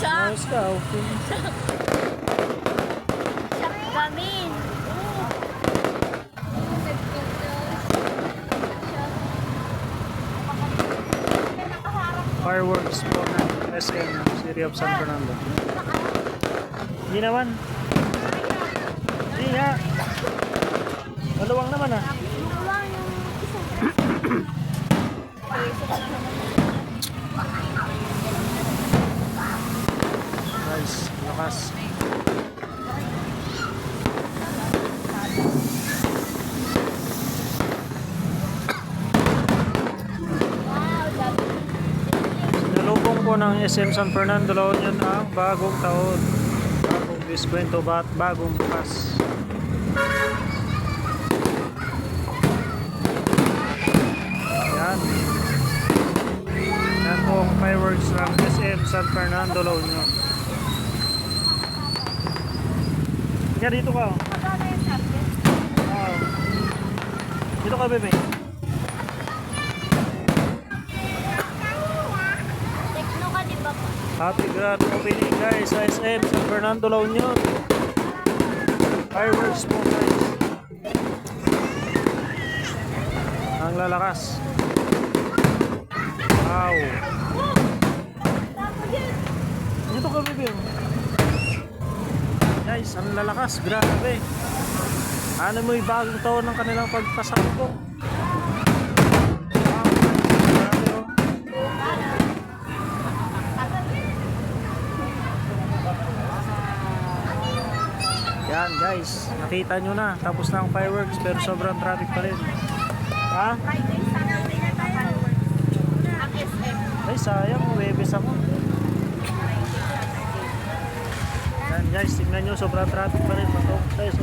Ayos ka, okay. Gamin. Fireworks po ng SM City of San Fernando. Hindi naman. Hindi nga. Maluwang naman ah. Guys, lakas. Sinalubong po ng SM San Fernando La Union ang bagong taon. Bagong diskwento at bagong bukas. Yan. Yan po ang fireworks ng SM San Fernando La Union. Yan, dito ka. Wow. Dito ka, bebe. Tekno ka, di ba? Happy grand opening guys sa SM San Fernando La Union. Fireworks po guys. Ang lalakas. Wow. Dito ka, bebe. Guys, ang lalakas. Grabe. Ano mo yung bagong taon ng kanilang pagpasakto. Wow. Grabe, oh. Yan guys, nakita nyo na. Tapos na ang fireworks pero sobrang traffic pa rin. Ha? Friday, Saturday na tayo. Ang SM. Ay sayang, Webes ako. Yan guys, tingnan nyo, sobrang traffic pa rin. Matawag tayo sa